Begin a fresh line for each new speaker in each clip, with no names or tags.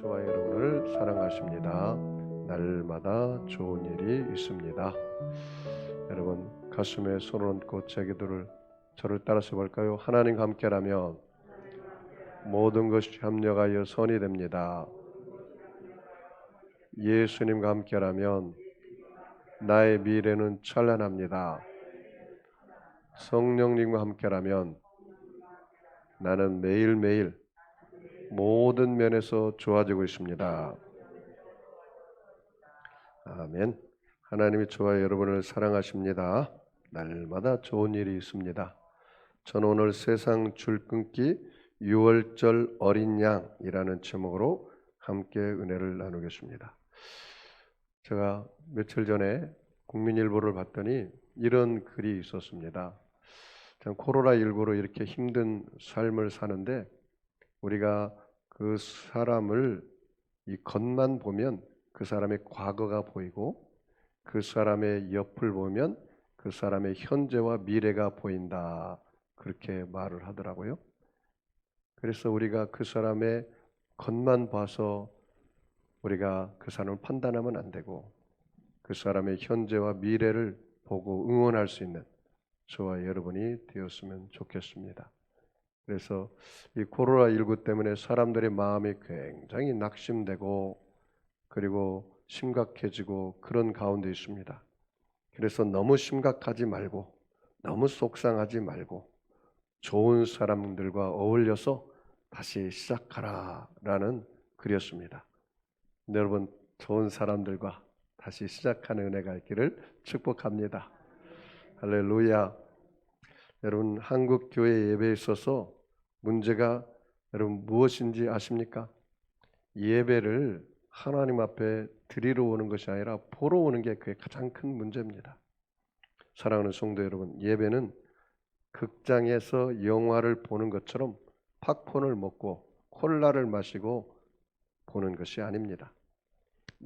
저와 여러분을 사랑하십니다. 날마다 좋은 일이 있습니다. 여러분 가슴에 손을 얹고 제 기도를 저를 따라서 볼까요? 하나님과 함께라면 모든 것이 협력하여 선이 됩니다. 예수님과 함께라면 나의 미래는 찬란합니다. 성령님과 함께라면 나는 매일매일 모든 면에서 좋아지고 있습니다. 아멘. 하나님이 저와 여러분을 사랑하십니다. 날마다 좋은 일이 있습니다. 저는 오늘 세상 줄끊기 6월절 어린 양이라는 제목으로 함께 은혜를 나누겠습니다. 제가 며칠 전에 국민일보를 봤더니 이런 글이 있었습니다. 코로나19로 이렇게 힘든 삶을 사는데 우리가 그 사람을 이 겉만 보면 그 사람의 과거가 보이고 그 사람의 옆을 보면 그 사람의 현재와 미래가 보인다. 그렇게 말을 하더라고요. 그래서 우리가 그 사람의 겉만 봐서 우리가 그 사람을 판단하면 안 되고 그 사람의 현재와 미래를 보고 응원할 수 있는 저와 여러분이 되었으면 좋겠습니다. 그래서 이 코로나19 때문에 사람들의 마음이 굉장히 낙심되고 그리고 심각해지고 그런 가운데 있습니다. 그래서 너무 심각하지 말고 너무 속상하지 말고 좋은 사람들과 어울려서 다시 시작하라라는 글이었습니다. 여러분 좋은 사람들과 다시 시작하는 은혜가 있기를 축복합니다. 할렐루야. 여러분 한국 교회 예배에 있어서 문제가 여러분 무엇인지 아십니까? 예배를 하나님 앞에 드리러 오는 것이 아니라 보러 오는 게 그게 가장 큰 문제입니다. 사랑하는 성도 여러분, 예배는 극장에서 영화를 보는 것처럼 팝콘을 먹고 콜라를 마시고 보는 것이 아닙니다.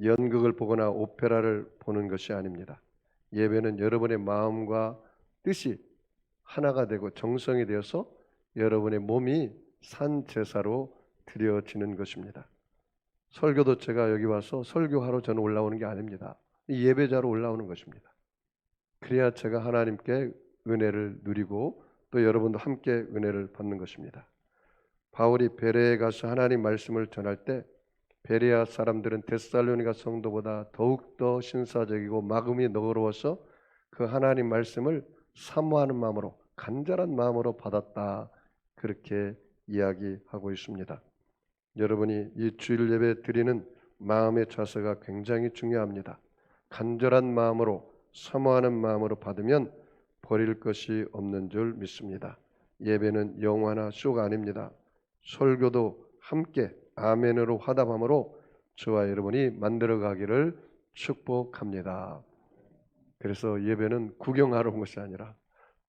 연극을 보거나 오페라를 보는 것이 아닙니다. 예배는 여러분의 마음과 뜻이 하나가 되고 정성이 되어서 여러분의 몸이 산 제사로 드려지는 것입니다. 설교도 제가 여기 와서 설교하러 저는 올라오는 게 아닙니다. 예배자로 올라오는 것입니다. 그래야 제가 하나님께 은혜를 누리고 또 여러분도 함께 은혜를 받는 것입니다. 바울이 베레에 가서 하나님 말씀을 전할 때 베레아 사람들은 데살로니가 성도보다 더욱더 신사적이고 마음이 너그러워서 그 하나님 말씀을 사모하는 마음으로 간절한 마음으로 받았다. 그렇게 이야기하고 있습니다. 여러분이 이 주일 예배 드리는 마음의 자세가 굉장히 중요합니다. 간절한 마음으로 사모하는 마음으로 받으면 버릴 것이 없는 줄 믿습니다. 예배는 영화나 쇼가 아닙니다. 설교도 함께 아멘으로 화답함으로 저와 여러분이 만들어가기를 축복합니다. 그래서 예배는 구경하러 온 것이 아니라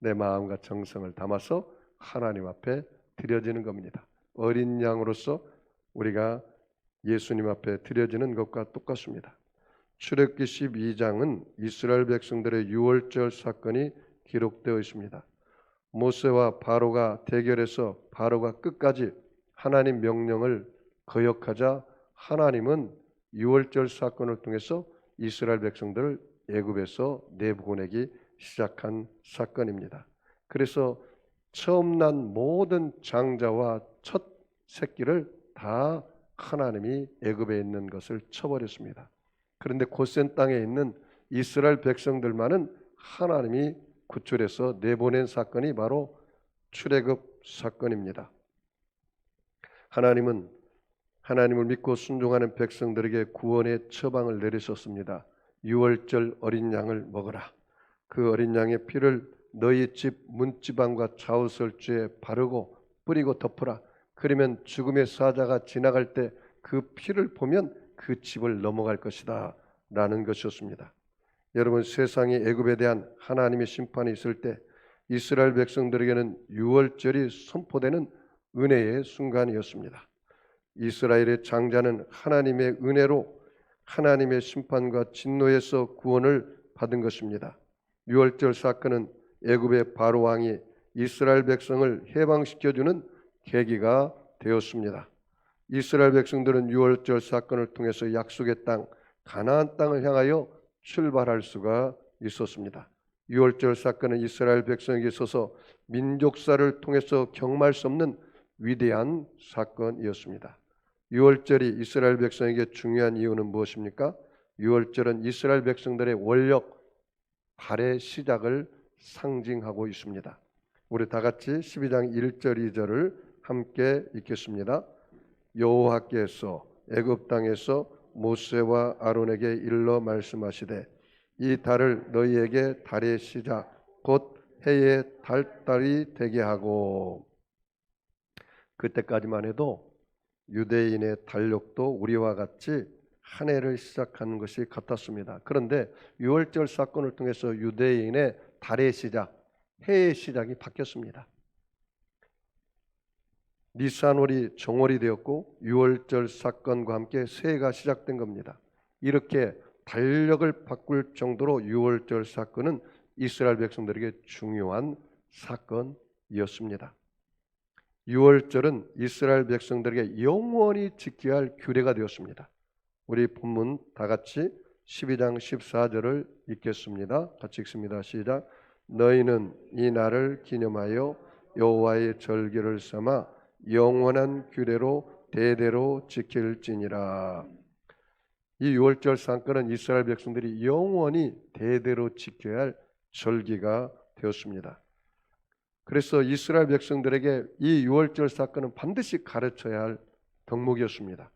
내 마음과 정성을 담아서 하나님 앞에 드려지는 겁니다. 어린 양으로서 우리가 예수님 앞에 드려지는 것과 똑같습니다. 출애굽기 12장은 이스라엘 백성들의 유월절 사건이 기록되어 있습니다. 모세와 바로가 대결해서 바로가 끝까지 하나님 명령을 거역하자 하나님은 유월절 사건을 통해서 이스라엘 백성들을 애굽에서 내보내기 시작한 사건입니다. 그래서 처음 난 모든 장자와 첫 새끼를 다 하나님이 애굽에 있는 것을 쳐버렸습니다. 그런데 고센 땅에 있는 이스라엘 백성들만은 하나님이 구출해서 내보낸 사건이 바로 출애굽 사건입니다. 하나님은 하나님을 믿고 순종하는 백성들에게 구원의 처방을 내리셨습니다. 유월절 어린 양을 먹어라. 그 어린 양의 피를 너희 집 문지방과 좌우설주에 바르고 뿌리고 덮으라. 그러면 죽음의 사자가 지나갈 때 그 피를 보면 그 집을 넘어갈 것이다 라는 것이었습니다. 여러분 세상에 애굽에 대한 하나님의 심판이 있을 때 이스라엘 백성들에게는 유월절이 선포되는 은혜의 순간이었습니다. 이스라엘의 장자는 하나님의 은혜로 하나님의 심판과 진노에서 구원을 받은 것입니다. 유월절 사건은 애굽의 바로 왕이 이스라엘 백성을 해방시켜주는 계기가 되었습니다. 이스라엘 백성들은 유월절 사건을 통해서 약속의 땅 가나안 땅을 향하여 출발할 수가 있었습니다. 유월절 사건은 이스라엘 백성에게 있어서 민족사를 통해서 경험할 수 없는 위대한 사건이었습니다. 유월절이 이스라엘 백성에게 중요한 이유는 무엇입니까? 유월절은 이스라엘 백성들의 원력 발의 시작을 상징하고 있습니다. 우리 다 같이 12장 1절 2절을 함께 읽겠습니다. 여호와께서 애굽 땅에서 모세와 아론에게 일러 말씀하시되 이 달을 너희에게 달의 시작 곧 해의 달달이 되게 하고. 그때까지만 해도 유대인의 달력도 우리와 같이 한 해를 시작하는 것이 같았습니다. 그런데 유월절 사건을 통해서 유대인의 달의 시작, 해의 시작이 바뀌었습니다. 니산월이 정월이 되었고 유월절 사건과 함께 새해가 시작된 겁니다. 이렇게 달력을 바꿀 정도로 유월절 사건은 이스라엘 백성들에게 중요한 사건이었습니다. 유월절은 이스라엘 백성들에게 영원히 지켜야 할 규례가 되었습니다. 우리 본문 다 같이 12장 14절을 읽겠습니다. 같이 읽습니다. 시작. 너희는 이 날을 기념하여 여호와의 절기를 삼아 영원한 규례로 대대로 지킬지니라. 이 유월절 사건은 이스라엘 백성들이 영원히 대대로 지켜야 할 절기가 되었습니다. 그래서 이스라엘 백성들에게 이 유월절 사건은 반드시 가르쳐야 할 덕목이었습니다.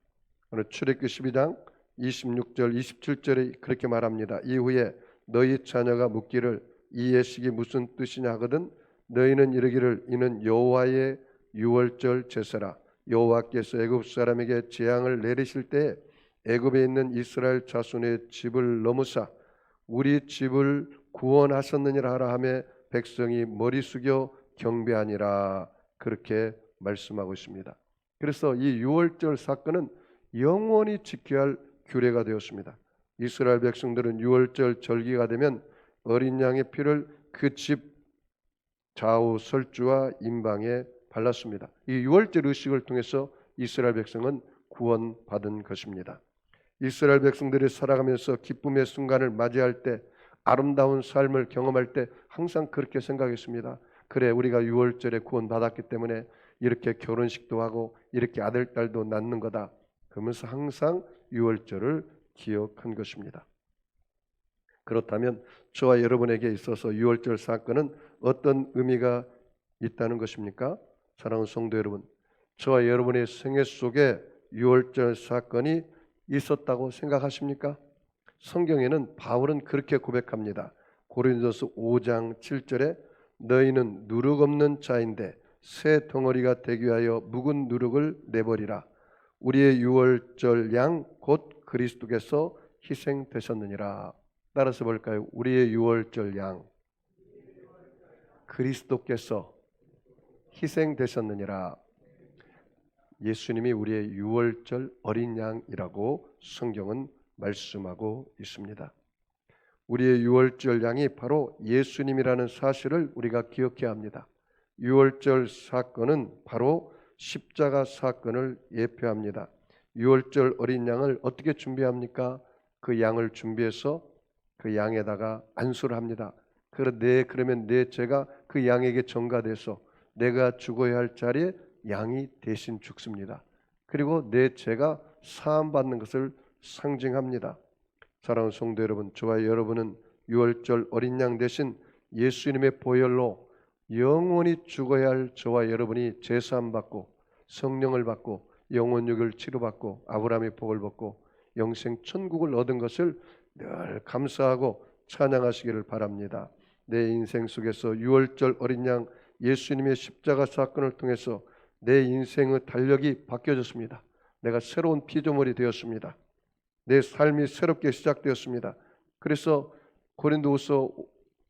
오늘 출애굽기 12장 26절 27절에 그렇게 말합니다. 이후에 너희 자녀가 묻기를 이 예식이 무슨 뜻이냐 하거든 너희는 이르기를 이는 여호와의 유월절 제사라. 여호와께서 애굽 사람에게 재앙을 내리실 때 애굽에 있는 이스라엘 자손의 집을 넘으사 우리 집을 구원하셨느니라 하라 하며 백성이 머리 숙여 경배하니라. 그렇게 말씀하고 있습니다. 그래서 이 유월절 사건은 영원히 지켜야 할 규례가 되었습니다. 이스라엘 백성들은 유월절 절기가 되면 어린 양의 피를 그 집 좌우 설주와 임방에 발랐습니다. 이 유월절 의식을 통해서 이스라엘 백성은 구원받은 것입니다. 이스라엘 백성들이 살아가면서 기쁨의 순간을 맞이할 때 아름다운 삶을 경험할 때 항상 그렇게 생각했습니다. 그래 우리가 유월절에 구원받았기 때문에 이렇게 결혼식도 하고 이렇게 아들 딸도 낳는 거다. 그러면서 항상 유월절을 기억한 것입니다. 그렇다면 저와 여러분에게 있어서 유월절 사건은 어떤 의미가 있다는 것입니까? 사랑하는 성도 여러분, 저와 여러분의 생애 속에 유월절 사건이 있었다고 생각하십니까? 성경에는 바울은 그렇게 고백합니다. 고린도서 5장 7절에 너희는 누룩 없는 자인데 새 덩어리가 되기 위하여 묵은 누룩을 내버리라. 우리의 유월절 양 곧 그리스도께서 희생되셨느니라. 따라서 볼까요? 우리의 유월절 양 그리스도께서 희생되셨느니라. 예수님이 우리의 유월절 어린 양이라고 성경은 말씀하고 있습니다. 우리의 유월절 양이 바로 예수님이라는 사실을 우리가 기억해야 합니다. 유월절 사건은 바로 십자가 사건을 예표합니다. 유월절 어린 양을 어떻게 준비합니까? 그 양을 준비해서 그 양에다가 안수를 합니다. 그러면 내 죄가 그 양에게 전가돼서 내가 죽어야 할 자리에 양이 대신 죽습니다. 그리고 내 죄가 사함받는 것을 상징합니다. 사랑하는 성도 여러분, 저와 여러분은 유월절 어린 양 대신 예수님의 보혈로 영원히 죽어야 할 저와 여러분이 제사함 받고 성령을 받고 영혼육을 치료받고 아브라함의 복을 받고 영생 천국을 얻은 것을 늘 감사하고 찬양하시기를 바랍니다. 내 인생 속에서 유월절 어린 양 예수님의 십자가 사건을 통해서 내 인생의 달력이 바뀌어졌습니다. 내가 새로운 피조물이 되었습니다. 내 삶이 새롭게 시작되었습니다. 그래서 고린도후서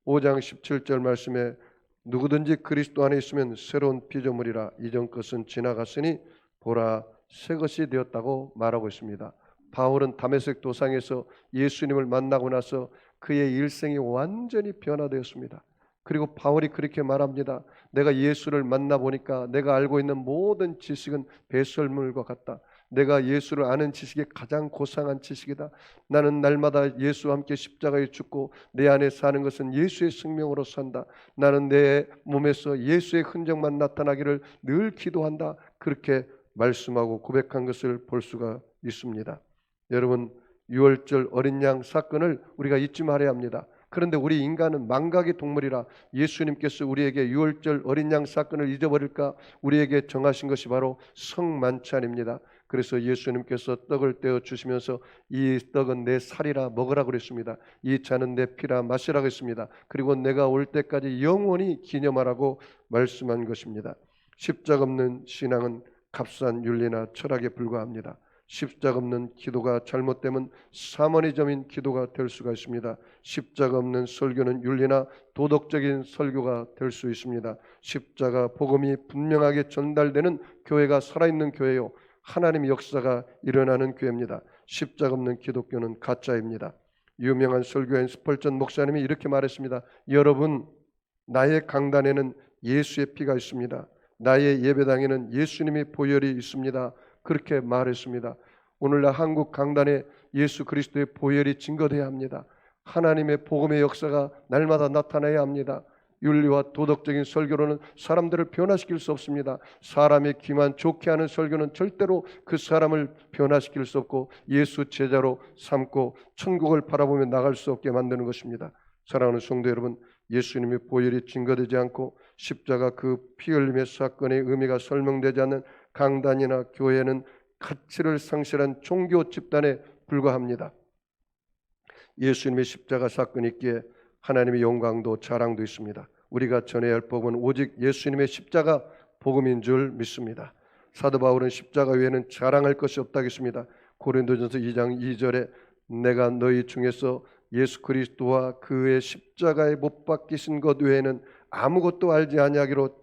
5장 17절 말씀에 누구든지 그리스도 안에 있으면 새로운 피조물이라 이전 것은 지나갔으니 보라 새 것이 되었다고 말하고 있습니다. 바울은 다메섹 도상에서 예수님을 만나고 나서 그의 일생이 완전히 변화되었습니다. 그리고 바울이 그렇게 말합니다. 내가 예수를 만나보니까 내가 알고 있는 모든 지식은 배설물과 같다. 내가 예수를 아는 지식이 가장 고상한 지식이다. 나는 날마다 예수와 함께 십자가에 죽고 내 안에 사는 것은 예수의 생명으로 산다. 나는 내 몸에서 예수의 흔적만 나타나기를 늘 기도한다. 그렇게 말씀하고 고백한 것을 볼 수가 있습니다. 여러분, 유월절 어린 양 사건을 우리가 잊지 말아야 합니다. 그런데 우리 인간은 망각의 동물이라 예수님께서 우리에게 유월절 어린 양 사건을 잊어버릴까? 우리에게 정하신 것이 바로 성만찬입니다. 그래서 예수님께서 떡을 떼어 주시면서 이 떡은 내 살이라 먹으라 그랬습니다. 이 잔은 내 피라 마시라고 했습니다. 그리고 내가 올 때까지 영원히 기념하라고 말씀한 것입니다. 십자가 없는 신앙은 값싼 윤리나 철학에 불과합니다. 십자가 없는 기도가 잘못되면 사모니즘인 기도가 될 수가 있습니다. 십자가 없는 설교는 윤리나 도덕적인 설교가 될 수 있습니다. 십자가 복음이 분명하게 전달되는 교회가 살아있는 교회요, 하나님의 역사가 일어나는 교회입니다. 십자가 없는 기독교는 가짜입니다. 유명한 설교인 스펄전 목사님이 이렇게 말했습니다. 여러분, 나의 강단에는 예수의 피가 있습니다. 나의 예배당에는 예수님의 보혈이 있습니다. 그렇게 말했습니다. 오늘날 한국 강단에 예수 그리스도의 보혈이 증거되어야 합니다. 하나님의 복음의 역사가 날마다 나타나야 합니다. 윤리와 도덕적인 설교로는 사람들을 변화시킬 수 없습니다. 사람의 귀만 좋게 하는 설교는 절대로 그 사람을 변화시킬 수 없고 예수 제자로 삼고 천국을 바라보며 나갈 수 없게 만드는 것입니다. 사랑하는 성도 여러분, 예수님의 보혈이 증거되지 않고 십자가 그 피 흘림의 사건의 의미가 설명되지 않는 강단이나 교회는 가치를 상실한 종교 집단에 불과합니다. 예수님의 십자가 사건이 있기에 하나님의 영광도 자랑도 있습니다. 우리가 전해야 할 복음은 오직 예수님의 십자가 복음인 줄 믿습니다. 사도 바울은 십자가 외에는 자랑할 것이 없다고 했습니다. 고린도전서 2장 2절에 내가 너희 중에서 예수 그리스도와 그의 십자가에 못 박히신 것 외에는 아무것도 알지 아니하기로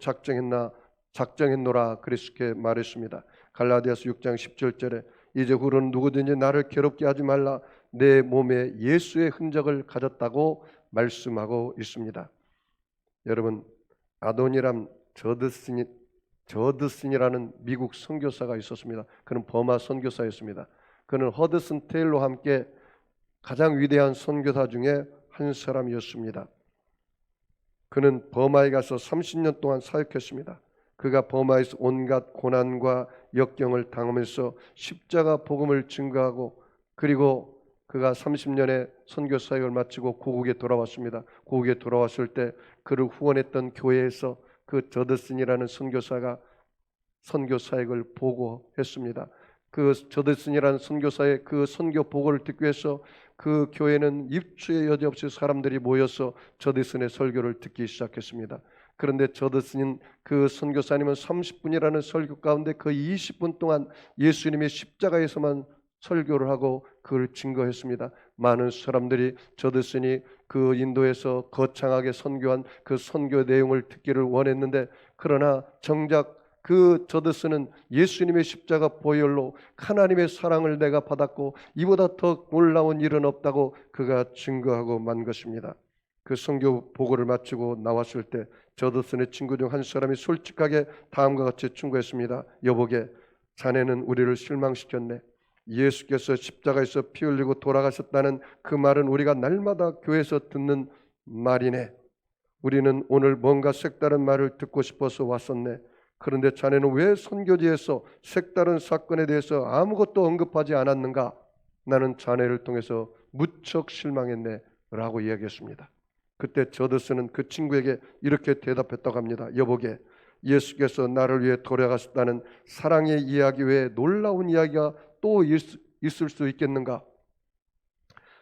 작정했노라 그렇게 말했습니다. 갈라디아서 6장 17절에 이제 후로는 누구든지 나를 괴롭게 하지 말라, 내 몸에 예수의 흔적을 가졌다고 말씀하고 있습니다. 여러분, 아도니람 저드슨이라는 미국 선교사가 있었습니다. 그는 버마 선교사였습니다. 그는 허드슨 테일러와 함께 가장 위대한 선교사 중에 한 사람이었습니다. 그는 버마에 가서 30년 동안 사역했습니다. 그가 버마에서 온갖 고난과 역경을 당하면서 십자가 복음을 증거하고, 그리고 그가 30년의 선교 사역을 마치고 고국에 돌아왔습니다. 고국에 돌아왔을 때 그를 후원했던 교회에서 그 저드슨이라는 선교사가 선교 사역을 보고했습니다. 그 저드슨이라는 선교사의 그 선교 보고를 듣기 위해서 그 교회는 입추의 여지없이 사람들이 모여서 저드슨의 설교를 듣기 시작했습니다. 그런데 저드슨 그 선교사님은 30분이라는 설교 가운데 그 20분 동안 예수님의 십자가에서만 설교를 하고 그걸 증거했습니다. 많은 사람들이 저드슨이 그 인도에서 거창하게 선교한 그 선교 내용을 듣기를 원했는데, 그러나 정작 그 저드슨은 예수님의 십자가 보혈로 하나님의 사랑을 내가 받았고 이보다 더 놀라운 일은 없다고 그가 증거하고 만 것입니다. 그 선교 보고를 마치고 나왔을 때 저드슨의 친구 중 한 사람이 솔직하게 다음과 같이 충고했습니다. 여보게, 자네는 우리를 실망시켰네. 예수께서 십자가에서 피 흘리고 돌아가셨다는 그 말은 우리가 날마다 교회에서 듣는 말이네. 우리는 오늘 뭔가 색다른 말을 듣고 싶어서 왔었네. 그런데 자네는 왜 선교지에서 색다른 사건에 대해서 아무것도 언급하지 않았는가? 나는 자네를 통해서 무척 실망했네 라고 이야기했습니다. 그때 저드슨은 그 친구에게 이렇게 대답했다고 합니다. 여보게, 예수께서 나를 위해 돌아가셨다는 사랑의 이야기 외에 놀라운 이야기가 또 있을 수 있겠는가?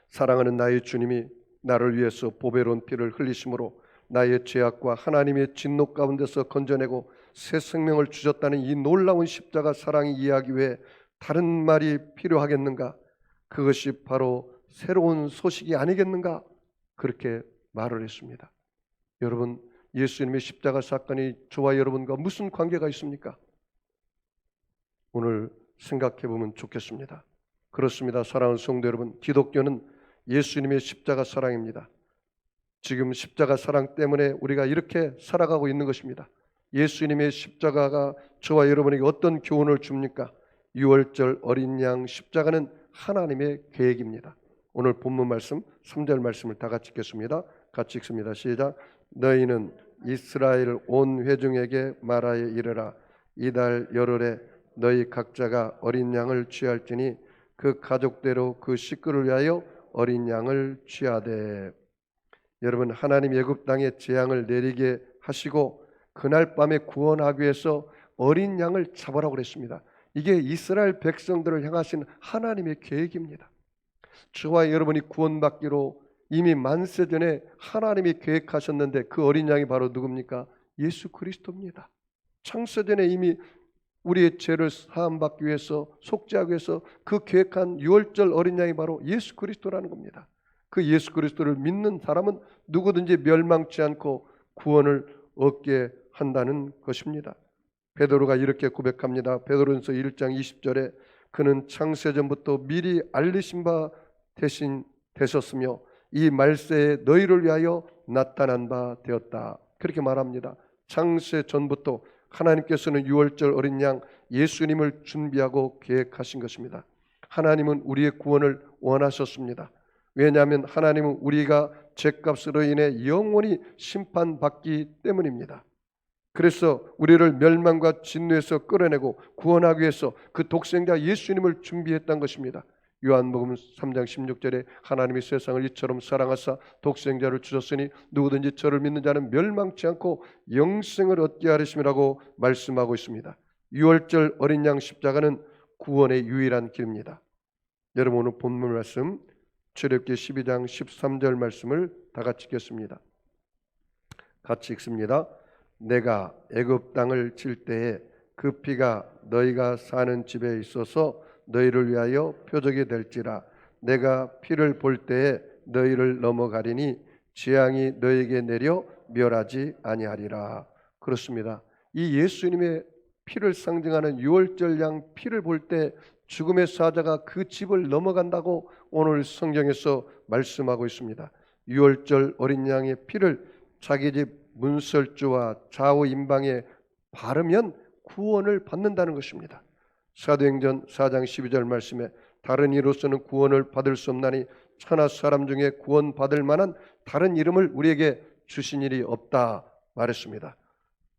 사랑하는 나의 주님이 나를 위해서 보배로운 피를 흘리심으로 나의 죄악과 하나님의 진노 가운데서 건져내고 새 생명을 주셨다는 이 놀라운 십자가 사랑의 이야기 외에 다른 말이 필요하겠는가? 그것이 바로 새로운 소식이 아니겠는가? 그렇게 말을 했습니다. 여러분, 예수님의 십자가 사건이 저와 여러분과 무슨 관계가 있습니까? 오늘 생각해 보면 좋겠습니다. 그렇습니다. 사랑하는 성도 여러분, 기독교는 예수님의 십자가 사랑입니다. 지금 십자가 사랑 때문에 우리가 이렇게 살아가고 있는 것입니다. 예수님의 십자가가 저와 여러분에게 어떤 교훈을 줍니까? 유월절 어린 양 십자가는 하나님의 계획입니다. 오늘 본문 말씀 3절 말씀을 다 같이 읽겠습니다. 같이 읽습니다. 시작. 너희는 이스라엘 온 회중에게 말하여 이르라. 이달 열흘에 너희 각자가 어린 양을 취할지니 그 가족대로 그 식구를 위하여 어린 양을 취하되. 여러분, 하나님 애굽 땅에 재앙을 내리게 하시고 그날 밤에 구원하기 위해서 어린 양을 잡으라고 그랬습니다. 이게 이스라엘 백성들을 향하신 하나님의 계획입니다. 저와 여러분이 구원받기로 이미 만세 전에 하나님이 계획하셨는데 그 어린 양이 바로 누굽니까? 예수 그리스도입니다. 창세 전에 이미 우리의 죄를 사함받기 위해서, 속죄하기 위해서 그 계획한 유월절 어린 양이 바로 예수 그리스도라는 겁니다. 그 예수 그리스도를 믿는 사람은 누구든지 멸망치 않고 구원을 얻게 한다는 것입니다. 베드로가 이렇게 고백합니다. 베드로전서 1장 20절에 그는 창세전부터 미리 알리신 바 대신 되셨으며 이 말세에 너희를 위하여 나타난 바 되었다. 그렇게 말합니다. 창세전부터 하나님께서는 유월절 어린 양 예수님을 준비하고 계획하신 것입니다. 하나님은 우리의 구원을 원하셨습니다. 왜냐하면 하나님은 우리가 죄값으로 인해 영원히 심판받기 때문입니다. 그래서 우리를 멸망과 진노에서 끌어내고 구원하기 위해서 그 독생자 예수님을 준비했던 것입니다. 요한복음 3장 16절에 하나님이 세상을 이처럼 사랑하사 독생자를 주셨으니 누구든지 저를 믿는 자는 멸망치 않고 영생을 얻게 하리심이라고 말씀하고 있습니다. 유월절 어린 양 십자가는 구원의 유일한 길입니다. 여러분, 오늘 본문 말씀 출애굽기 12장 13절 말씀을 다 같이 읽겠습니다. 같이 읽습니다. 내가 애굽 땅을 칠 때에 그 피가 너희가 사는 집에 있어서 너희를 위하여 표적이 될지라. 내가 피를 볼 때에 너희를 넘어가리니 재앙이 너희에게 내려 멸하지 아니하리라. 그렇습니다. 이 예수님의 피를 상징하는 유월절 양 피를 볼 때 죽음의 사자가 그 집을 넘어간다고 오늘 성경에서 말씀하고 있습니다. 유월절 어린 양의 피를 자기 집 문설주와 좌우 임방에 바르면 구원을 받는다는 것입니다. 사도행전 4장 12절 말씀에 다른 이로서는 구원을 받을 수 없나니 천하 사람 중에 구원받을 만한 다른 이름을 우리에게 주신 일이 없다 말했습니다.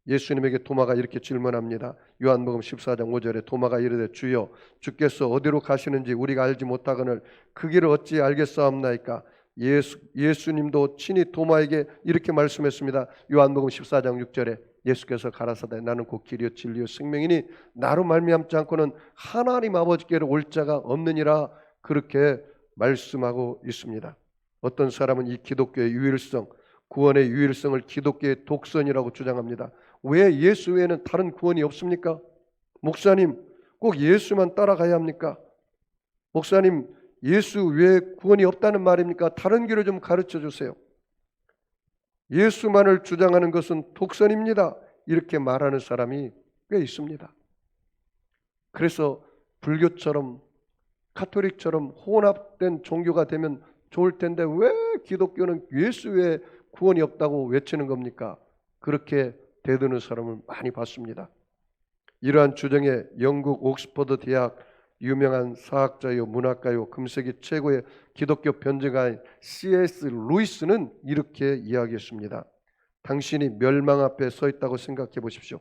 예수님에게 도마가 이렇게 질문합니다. 요한복음 14장 5절에 도마가 이르되 주여 주께서 어디로 가시는지 우리가 알지 못하거늘 그 길을 어찌 알겠사옵나이까. 예수님도 친히 도마에게 이렇게 말씀했습니다. 요한복음 14장 6절에 예수께서 가라사대 나는 곧 길이요 진리요 생명이니 나로 말미암지 않고는 하나님 아버지께로 올 자가 없느니라. 그렇게 말씀하고 있습니다. 어떤 사람은 이 기독교의 유일성, 구원의 유일성을 기독교의 독선이라고 주장합니다. 왜 예수 외에는 다른 구원이 없습니까? 목사님, 꼭 예수만 따라가야 합니까? 목사님, 예수 외에 구원이 없다는 말입니까? 다른 길을 좀 가르쳐 주세요. 예수만을 주장하는 것은 독선입니다. 이렇게 말하는 사람이 꽤 있습니다. 그래서 불교처럼 가톨릭처럼 혼합된 종교가 되면 좋을 텐데 왜 기독교는 예수 외에 구원이 없다고 외치는 겁니까? 그렇게 대드는 사람을 많이 봤습니다. 이러한 주장에 영국 옥스퍼드 대학 유명한 사학자요 문학가요 금세기 최고의 기독교 변증가인 C.S. 루이스는 이렇게 이야기했습니다. 당신이 멸망 앞에 서 있다고 생각해 보십시오.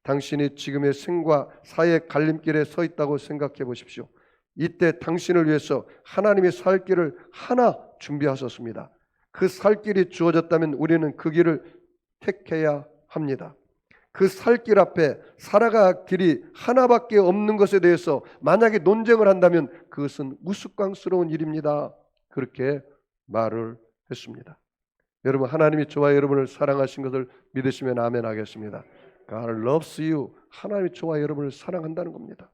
당신이 지금의 생과 사의 갈림길에 서 있다고 생각해 보십시오. 이때 당신을 위해서 하나님의 살 길을 하나 준비하셨습니다. 그 살 길이 주어졌다면 우리는 그 길을 택해야 합니다. 그 살 길 앞에 살아갈 길이 하나밖에 없는 것에 대해서 만약에 논쟁을 한다면 그것은 우스꽝스러운 일입니다. 그렇게 말을 했습니다. 여러분, 하나님이 저와 여러분을 사랑하신 것을 믿으시면 아멘 하겠습니다. God loves you. 하나님이 저와 여러분을 사랑한다는 겁니다.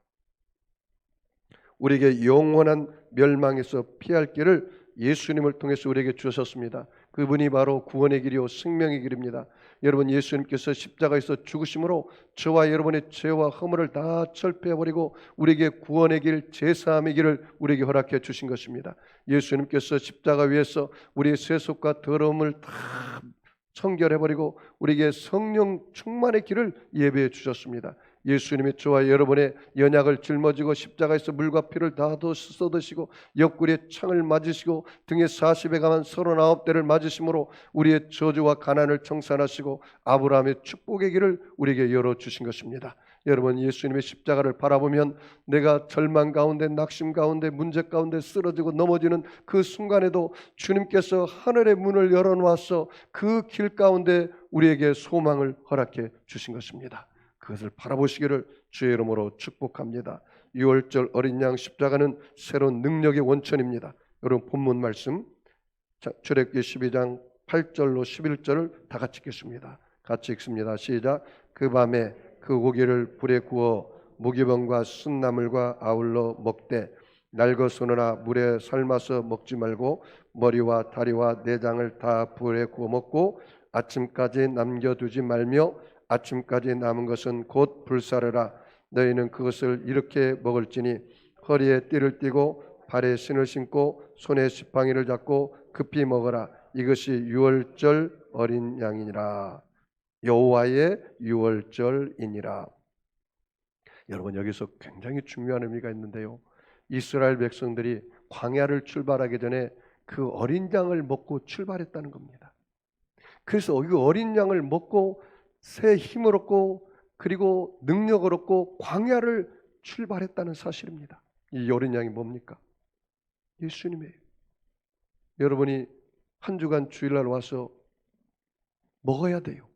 우리에게 영원한 멸망에서 피할 길을 예수님을 통해서 우리에게 주셨습니다. 그분이 바로 구원의 길이요 생명의 길입니다. 여러분, 예수님께서 십자가에서 죽으심으로 저와 여러분의 죄와 허물을 다 철폐해버리고 우리에게 구원의 길, 제사함의 길을 우리에게 허락해 주신 것입니다. 예수님께서 십자가 위에서 우리의 세속과 더러움을 다 성결해버리고 우리에게 성령 충만의 길을 예배해 주셨습니다. 예수님이 저와 여러분의 연약을 짊어지고 십자가에서 물과 피를 다 쏟으시고 옆구리에 창을 맞으시고 등에 40에 감한 39대를 맞으심으로 우리의 저주와 가난을 청산하시고 아브라함의 축복의 길을 우리에게 열어주신 것입니다. 여러분, 예수님의 십자가를 바라보면 내가 절망 가운데, 낙심 가운데, 문제 가운데 쓰러지고 넘어지는 그 순간에도 주님께서 하늘의 문을 열어놓아서 그 길 가운데 우리에게 소망을 허락해 주신 것입니다. 그것을 바라보시기를 주의 이름으로 축복합니다. 6월절 어린 양 십자가는 새로운 능력의 원천입니다. 여러분, 본문 말씀 출애굽기 12장 8절로 11절을 다 같이 읽겠습니다. 같이 읽습니다. 시작. 그 밤에 그 고기를 불에 구워 무기병과 순나물과 아울러 먹되 날것으로나 물에 삶아서 먹지 말고 머리와 다리와 내장을 다 불에 구워 먹고 아침까지 남겨두지 말며 아침까지 남은 것은 곧 불사르라. 너희는 그것을 이렇게 먹을지니 허리에 띠를 띠고 발에 신을 신고 손에 지팡이를 잡고 급히 먹어라. 이것이 유월절 어린 양이니라. 여호와의 유월절이니라. 여러분, 여기서 굉장히 중요한 의미가 있는데요. 이스라엘 백성들이 광야를 출발하기 전에 그 어린 양을 먹고 출발했다는 겁니다. 그래서 이 어린 양을 먹고 새 힘을 얻고 그리고 능력을 얻고 광야를 출발했다는 사실입니다. 이 어린 양이 뭡니까? 예수님이에요. 여러분이 한 주간 주일날 와서 먹어야 돼요.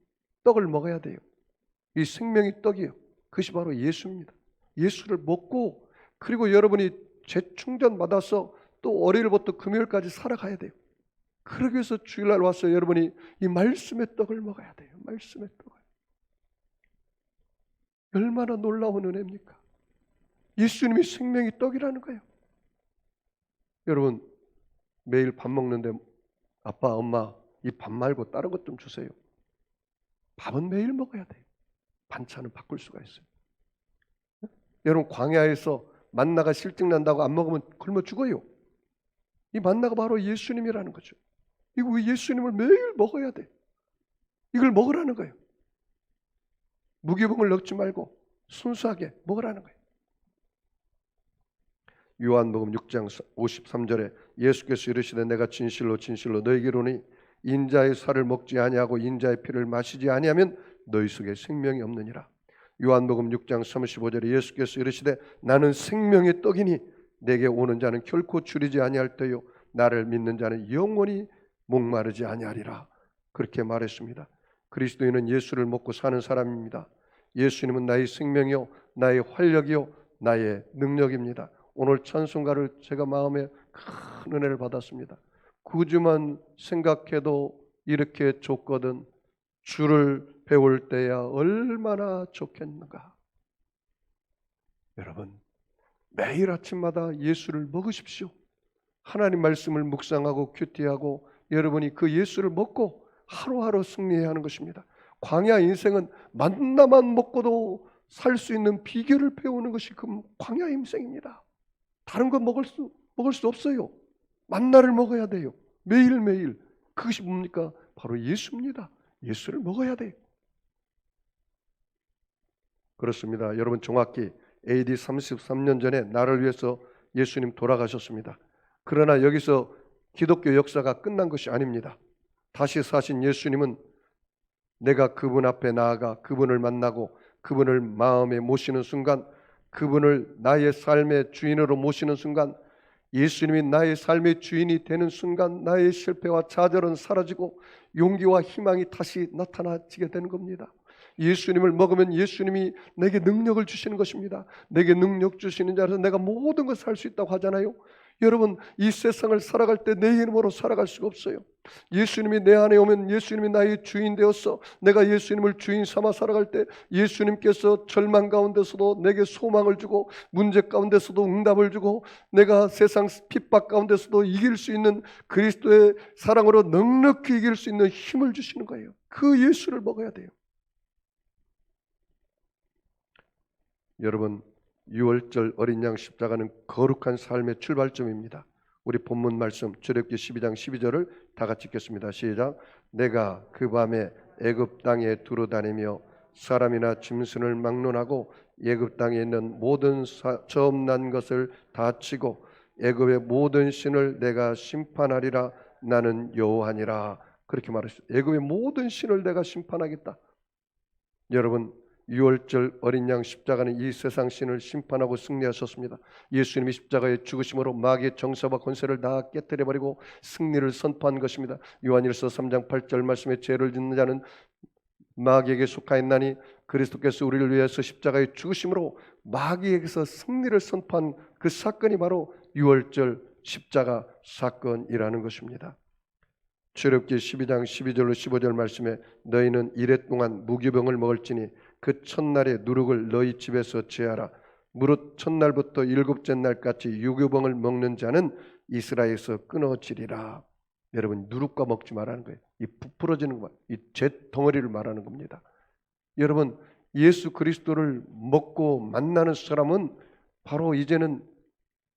떡을 먹어야 돼요. 이 생명의 떡이에요. 그것이 바로 예수입니다. 예수를 먹고 그리고 여러분이 재충전 받아서 또 월요일부터 금요일까지 살아가야 돼요. 그러기 위해서 주일날 와서 여러분이 이 말씀의 떡을 먹어야 돼요. 말씀의 떡을. 얼마나 놀라운 은혜입니까? 예수님이 생명의 떡이라는 거예요. 여러분, 매일 밥 먹는데 아빠, 엄마 이 밥 말고 다른 것 좀 주세요. 밥은 매일 먹어야 돼요. 반찬은 바꿀 수가 있어요. 여러분, 광야에서 만나가 실증난다고 안 먹으면 굶어 죽어요. 이 만나가 바로 예수님이라는 거죠. 이거 예수님을 매일 먹어야 돼. 이걸 먹으라는 거예요. 무기병을 넣지 말고 순수하게 먹으라는 거예요. 요한복음 6장 53절에 예수께서 이르시되 내가 진실로 진실로 너희에게 이르노니 인자의 살을 먹지 아니하고 인자의 피를 마시지 아니하면 너희 속에 생명이 없느니라. 요한복음 6장 35절에 예수께서 이르시되 나는 생명의 떡이니 내게 오는 자는 결코 줄이지 아니할 터요 나를 믿는 자는 영원히 목마르지 아니하리라. 그렇게 말했습니다. 그리스도인은 예수를 먹고 사는 사람입니다. 예수님은 나의 생명이요 나의 활력이요 나의 능력입니다. 오늘 찬송가를 제가 마음에 큰 은혜를 받았습니다. 구주만 생각해도 이렇게 좋거든 주를 배울 때야 얼마나 좋겠는가. 여러분, 매일 아침마다 예수를 먹으십시오. 하나님 말씀을 묵상하고 큐티하고 여러분이 그 예수를 먹고 하루하루 승리해야 하는 것입니다. 광야 인생은 만나만 먹고도 살 수 있는 비결을 배우는 것이 그 광야 인생입니다. 다른 거 먹을 수 없어요. 만나를 먹어야 돼요. 매일매일. 그것이 뭡니까? 바로 예수입니다. 예수를 먹어야 돼요. 그렇습니다. 여러분, 정확히 AD 33년 전에 나를 위해서 예수님 돌아가셨습니다. 그러나 여기서 기독교 역사가 끝난 것이 아닙니다. 다시 사신 예수님은 내가 그분 앞에 나아가 그분을 만나고 그분을 마음에 모시는 순간, 그분을 나의 삶의 주인으로 모시는 순간, 예수님이 나의 삶의 주인이 되는 순간 나의 실패와 좌절은 사라지고 용기와 희망이 다시 나타나지게 되는 겁니다. 예수님을 먹으면 예수님이 내게 능력을 주시는 것입니다. 내게 능력 주시는 자라서 내가 모든 것을 할 수 있다고 하잖아요. 여러분, 이 세상을 살아갈 때 내 힘으로 살아갈 수가 없어요. 예수님이 내 안에 오면 예수님이 나의 주인 되어서 내가 예수님을 주인 삼아 살아갈 때 예수님께서 절망 가운데서도 내게 소망을 주고 문제 가운데서도 응답을 주고 내가 세상 핍박 가운데서도 이길 수 있는 그리스도의 사랑으로 넉넉히 이길 수 있는 힘을 주시는 거예요. 그 예수를 먹어야 돼요. 여러분, 유월절 어린 양 십자가는 거룩한 삶의 출발점입니다. 우리 본문 말씀 출애굽기 12장 12절을 다 같이 읽겠습니다. 시작. 내가 그 밤에 애굽 땅에 두루다니며 사람이나 짐승을 막론하고 애굽 땅에 있는 모든 처음 난 것을 다 치고 애굽의 모든 신을 내가 심판하리라. 나는 여호와니라. 그렇게 말했어요. 애굽의 모든 신을 내가 심판하겠다. 여러분, 유월절 어린 양 십자가는 이 세상 신을 심판하고 승리하셨습니다. 예수님이 십자가의 죽으심으로 마귀의 정사와 권세를 다 깨뜨려버리고 승리를 선포한 것입니다. 요한일서 3장 8절 말씀에 죄를 짓는 자는 마귀에게 속하였나니 그리스도께서 우리를 위해서 십자가의 죽으심으로 마귀에게서 승리를 선포한 그 사건이 바로 유월절 십자가 사건이라는 것입니다. 출애굽기 12장 12절로 15절 말씀에 너희는 이레 동안 무교병을 먹을지니 그 첫날의 누룩을 너희 집에서 제하라. 무릇 첫날부터 일곱째 날까지 유교병을 먹는 자는 이스라엘에서 끊어지리라. 여러분, 누룩과 먹지 말라는 거예요. 이 부풀어지는 것, 이 죄 덩어리를 말하는 겁니다. 여러분, 예수 그리스도를 먹고 만나는 사람은 바로 이제는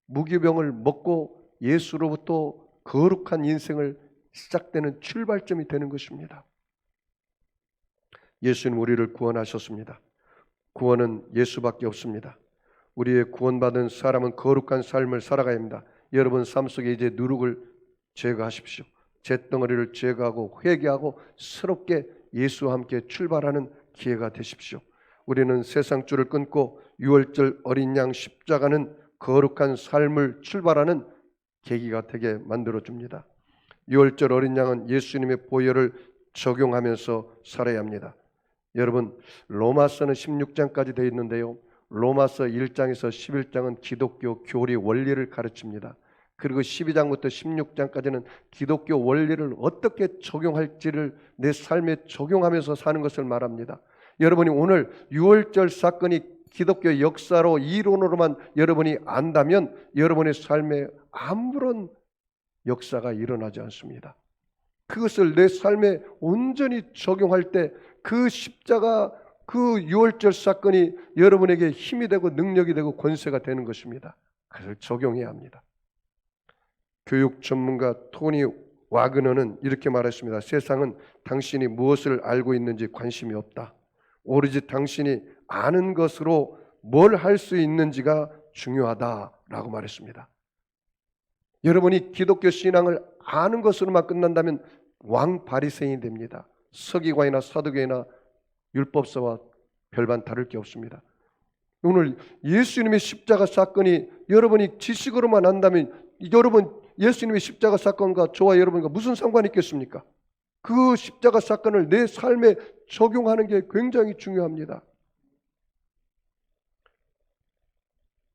무교병을 먹고 예수로부터 거룩한 인생을 시작되는 출발점이 되는 것입니다. 예수는 우리를 구원하셨습니다. 구원은 예수밖에 없습니다. 우리의 구원받은 사람은 거룩한 삶을 살아가야 합니다. 여러분 삶 속에 이제 누룩을 제거하십시오. 잿덩어리를 제거하고 회개하고 새롭게 예수와 함께 출발하는 기회가 되십시오. 우리는 세상줄을 끊고 유월절 어린 양 십자가는 거룩한 삶을 출발하는 계기가 되게 만들어줍니다. 유월절 어린 양은 예수님의 보혈을 적용하면서 살아야 합니다. 여러분, 로마서는 16장까지 되어 있는데요, 로마서 1장에서 11장은 기독교 교리 원리를 가르칩니다. 그리고 12장부터 16장까지는 기독교 원리를 어떻게 적용할지를 내 삶에 적용하면서 사는 것을 말합니다. 여러분이 오늘 유월절 사건이 기독교 역사로 이론으로만 여러분이 안다면 여러분의 삶에 아무런 역사가 일어나지 않습니다. 그것을 내 삶에 온전히 적용할 때 그 십자가, 그 유월절 사건이 여러분에게 힘이 되고 능력이 되고 권세가 되는 것입니다. 그것을 적용해야 합니다. 교육 전문가 토니 와그너는 이렇게 말했습니다. 세상은 당신이 무엇을 알고 있는지 관심이 없다. 오로지 당신이 아는 것으로 뭘 할 수 있는지가 중요하다라고 말했습니다. 여러분이 기독교 신앙을 아는 것으로만 끝난다면 왕 바리새인이 됩니다. 서기관이나 사두개나 율법사와 별반 다를 게 없습니다. 오늘 예수님의 십자가 사건이 여러분이 지식으로만 안다면 여러분 예수님의 십자가 사건과 저와 여러분과 무슨 상관이 있겠습니까? 그 십자가 사건을 내 삶에 적용하는 게 굉장히 중요합니다.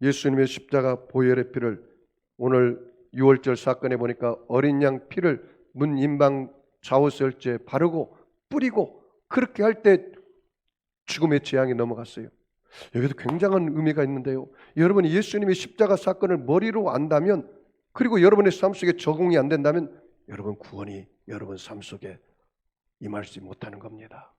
예수님의 십자가 보혈의 피를 오늘 유월절 사건에 보니까 어린 양 피를 문 임방 좌우설주에 바르고 뿌리고 그렇게 할 때 죽음의 재앙이 넘어갔어요. 여기도 굉장한 의미가 있는데요, 여러분이 예수님의 십자가 사건을 머리로 안다면 그리고 여러분의 삶 속에 적용이 안 된다면 여러분 구원이 여러분 삶 속에 임하지 못하는 겁니다.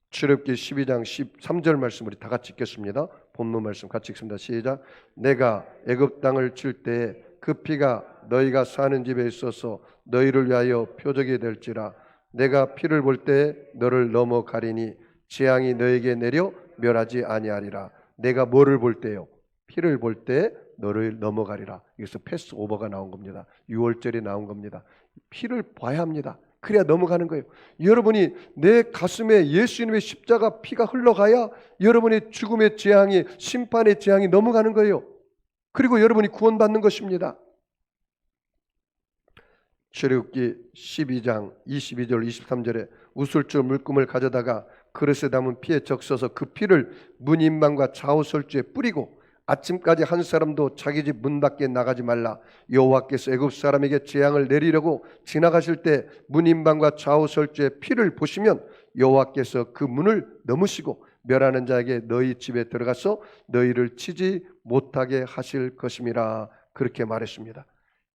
출애굽기 12장 13절 말씀 우리 다 같이 읽겠습니다. 본문 말씀 같이 읽습니다. 시작. 내가 애굽 땅을 칠 때에 그 피가 너희가 사는 집에 있어서 너희를 위하여 표적이 될지라. 내가 피를 볼 때에 너를 넘어가리니 재앙이 너에게 내려 멸하지 아니하리라. 내가 뭐를 볼 때요? 피를 볼 때 너를 넘어가리라. 여기서 패스 오버가 나온 겁니다. 6월절에 나온 겁니다. 피를 봐야 합니다. 그래야 넘어가는 거예요. 여러분이 내 가슴에 예수님의 십자가 피가 흘러가야 여러분의 죽음의 재앙이, 심판의 재앙이 넘어가는 거예요. 그리고 여러분이 구원받는 것입니다. 출애굽기 12장 22절 23절에 우슬줄 물금을 가져다가 그릇에 담은 피에 적셔서 그 피를 문 임방과 좌우설주에 뿌리고 아침까지 한 사람도 자기 집 문 밖에 나가지 말라. 여호와께서 애굽 사람에게 재앙을 내리려고 지나가실 때 문 임방과 좌우설주의 피를 보시면 여호와께서 그 문을 넘으시고 멸하는 자에게 너희 집에 들어가서 너희를 치지 못하게 하실 것임이라. 그렇게 말했습니다.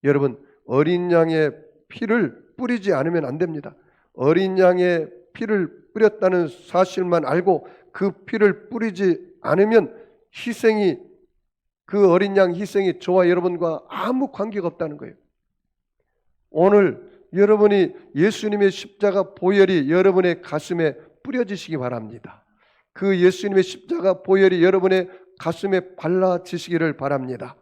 여러분, 어린 양의 피를 뿌리지 않으면 안 됩니다. 어린 양의 피를 뿌렸다는 사실만 알고 그 피를 뿌리지 않으면 희생이 그 어린 양 희생이 저와 여러분과 아무 관계가 없다는 거예요. 오늘 여러분이 예수님의 십자가 보혈이 여러분의 가슴에 뿌려지시기 바랍니다. 그 예수님의 십자가 보혈이 여러분의 가슴에 발라지시기를 바랍니다.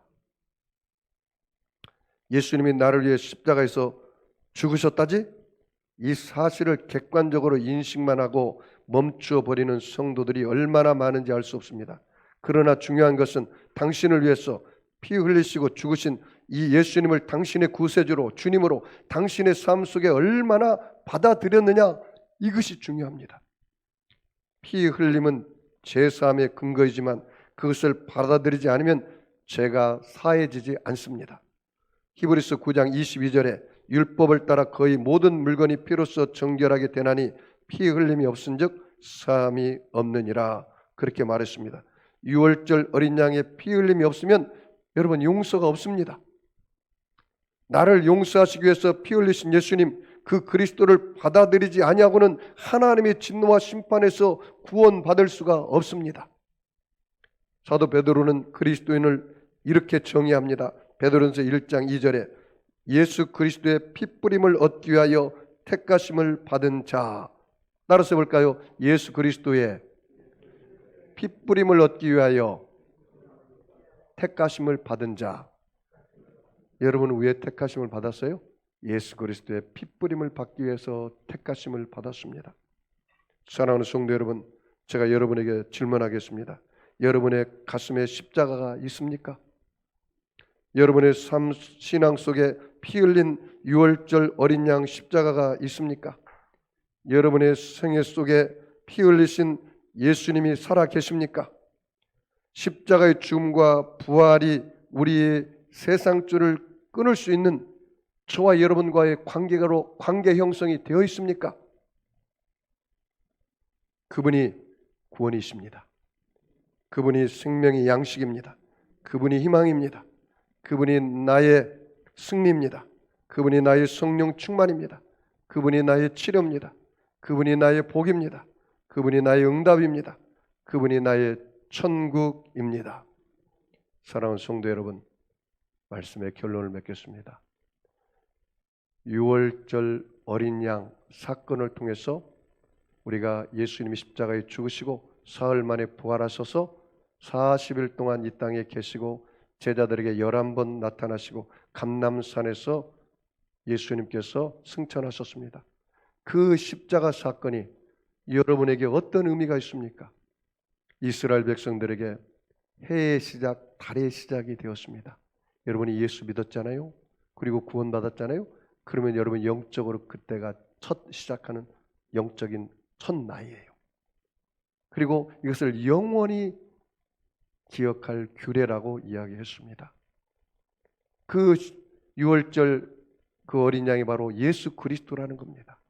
예수님이 나를 위해 십자가에서 죽으셨다지? 이 사실을 객관적으로 인식만 하고 멈추어 버리는 성도들이 얼마나 많은지 알 수 없습니다. 그러나 중요한 것은 당신을 위해서 피 흘리시고 죽으신 이 예수님을 당신의 구세주로, 주님으로 당신의 삶 속에 얼마나 받아들였느냐, 이것이 중요합니다. 피 흘림은 죄사함의 근거이지만 그것을 받아들이지 않으면 죄가 사해지지 않습니다. 히브리서 9장 22절에 율법을 따라 거의 모든 물건이 피로써 정결하게 되나니 피 흘림이 없은즉 사함이 없느니라, 그렇게 말했습니다. 유월절 어린 양의 피 흘림이 없으면 여러분 용서가 없습니다. 나를 용서하시기 위해서 피 흘리신 예수님, 그 그리스도를 받아들이지 아니하고는 하나님의 진노와 심판에서 구원받을 수가 없습니다. 사도 베드로는 그리스도인을 이렇게 정의합니다. 베드로전서 1장 2절에 예수 그리스도의 피뿌림을 얻기 위하여 택하심을 받은 자. 따라서 볼까요? 예수 그리스도의 피뿌림을 얻기 위하여 택하심을 받은 자. 여러분은 왜 택하심을 받았어요? 예수 그리스도의 피뿌림을 받기 위해서 택하심을 받았습니다. 사랑하는 성도 여러분, 제가 여러분에게 질문하겠습니다. 여러분의 가슴에 십자가가 있습니까? 여러분의 삶 신앙 속에 피 흘린 유월절 어린 양 십자가가 있습니까? 여러분의 생애 속에 피 흘리신 예수님이 살아 계십니까? 십자가의 죽음과 부활이 우리의 세상줄을 끊을 수 있는 저와 여러분과의 관계 형성이 되어 있습니까? 그분이 구원이십니다. 그분이 생명의 양식입니다. 그분이 희망입니다. 그분이 나의 승리입니다. 그분이 나의 성령 충만입니다. 그분이 나의 치료입니다. 그분이 나의 복입니다. 그분이 나의 응답입니다. 그분이 나의 천국입니다. 사랑하는 성도 여러분, 말씀의 결론을 맺겠습니다. 유월절 어린 양 사건을 통해서 우리가 예수님이 십자가에 죽으시고 사흘 만에 부활하셔서 40일 동안 이 땅에 계시고 제자들에게 11번 나타나시고 감람산에서 예수님께서 승천하셨습니다. 그 십자가 사건이 여러분에게 어떤 의미가 있습니까? 이스라엘 백성들에게 해의 시작, 달의 시작이 되었습니다. 여러분이 예수 믿었잖아요. 그리고 구원받았잖아요. 그러면 여러분 영적으로 그때가 첫 시작하는 영적인 첫 나이예요. 그리고 이것을 영원히 기억할 규례라고 이야기했습니다. 그 유월절 그 어린 양이 바로 예수 그리스도라는 겁니다.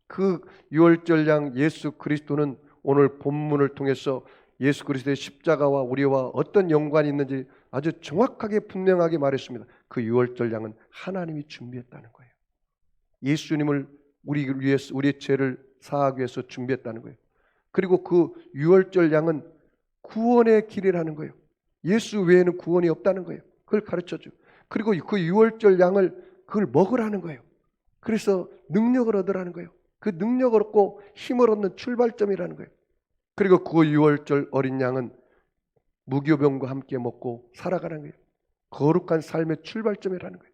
그 유월절 양 예수 그리스도는 오늘 본문을 통해서 예수 그리스도의 십자가와 우리와 어떤 연관이 있는지 아주 정확하게 분명하게 말했습니다. 그 유월절 양은 하나님이 준비했다는 거예요. 예수님을 우리를 위해서, 우리의 죄를 사하기 위해서 준비했다는 거예요. 그리고 그 유월절 양은 구원의 길이라는 거예요. 예수 외에는 구원이 없다는 거예요. 그걸 가르쳐줘. 그리고 그 유월절 양을 그걸 먹으라는 거예요. 그래서 능력을 얻으라는 거예요. 그 능력을 얻고 힘을 얻는 출발점이라는 거예요. 그리고 그 유월절 어린 양은 무교병과 함께 먹고 살아가는 거예요. 거룩한 삶의 출발점이라는 거예요.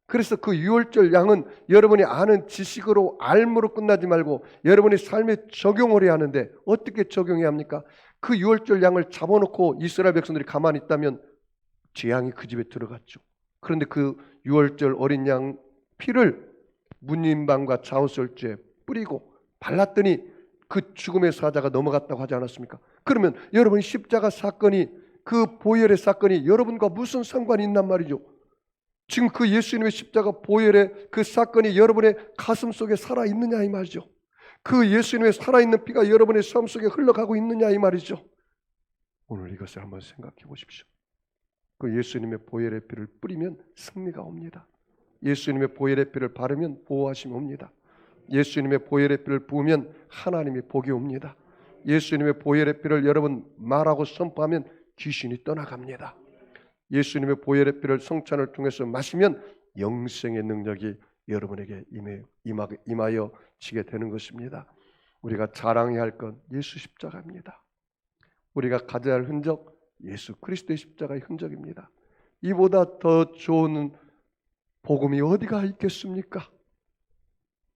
그래서 그 유월절 양은 여러분이 아는 지식으로 알므로 끝나지 말고 여러분의 삶에 적용을 해야 하는데 어떻게 적용해야 합니까? 그 유월절 양을 잡아놓고 이스라엘 백성들이 가만히 있다면 재앙이 그 집에 들어갔죠. 그런데 그 유월절 어린 양 피를 문인방과 좌우설주에 뿌리고 발랐더니 그 죽음의 사자가 넘어갔다고 하지 않았습니까? 그러면 여러분 십자가 사건이, 그 보혈의 사건이 여러분과 무슨 상관이 있단 말이죠? 지금 그 예수님의 십자가 보혈의 그 사건이 여러분의 가슴 속에 살아있느냐 이 말이죠. 그 예수님의 살아있는 피가 여러분의 삶 속에 흘러가고 있느냐 이 말이죠. 오늘 이것을 한번 생각해 보십시오. 그 예수님의 보혈의 피를 뿌리면 승리가 옵니다. 예수님의 보혈의 피를 바르면 보호하심이 옵니다. 예수님의 보혈의 피를 부으면 하나님의 복이 옵니다. 예수님의 보혈의 피를 여러분 말하고 선포하면 귀신이 떠나갑니다. 예수님의 보혈의 피를 성찬을 통해서 마시면 영생의 능력이 여러분에게 임하여 지게 되는 것입니다. 우리가 자랑해야 할 건 예수 십자가입니다. 우리가 가져야 할 흔적, 예수 그리스도의 십자가의 흔적입니다. 이보다 더 좋은 복음이 어디가 있겠습니까?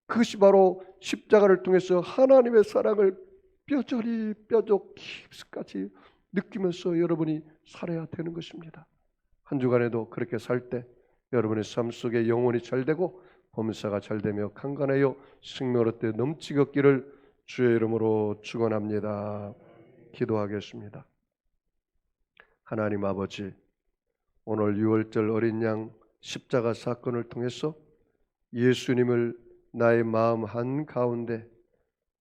그것이 바로 십자가를 통해서 하나님의 사랑을 뼈저리 뼈족 깊이까지 느끼면서 여러분이 살아야 되는 것입니다. 한 주간에도 그렇게 살 때 여러분의 삶 속에 영혼이 잘되고 범사가 잘되며 강건하여 생명의 때 넘치게 얻기를 주의 이름으로 축원합니다. 기도하겠습니다. 하나님 아버지, 오늘 유월절 어린 양 십자가 사건을 통해서 예수님을 나의 마음 한가운데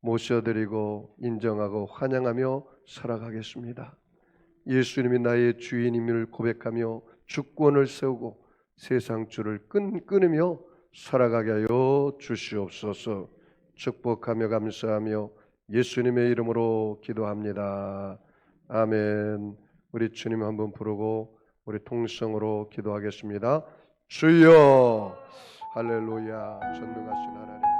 모셔드리고 인정하고 환영하며 살아가겠습니다. 예수님이 나의 주인임을 고백하며 주권을 세우고 세상 줄을 끊으며 살아가게 하여 주시옵소서. 축복하며 감사하며 예수님의 이름으로 기도합니다. 아멘. 우리 주님 한번 부르고 우리 통성으로 기도하겠습니다. 주여, 할렐루야. 전능하신 하나님.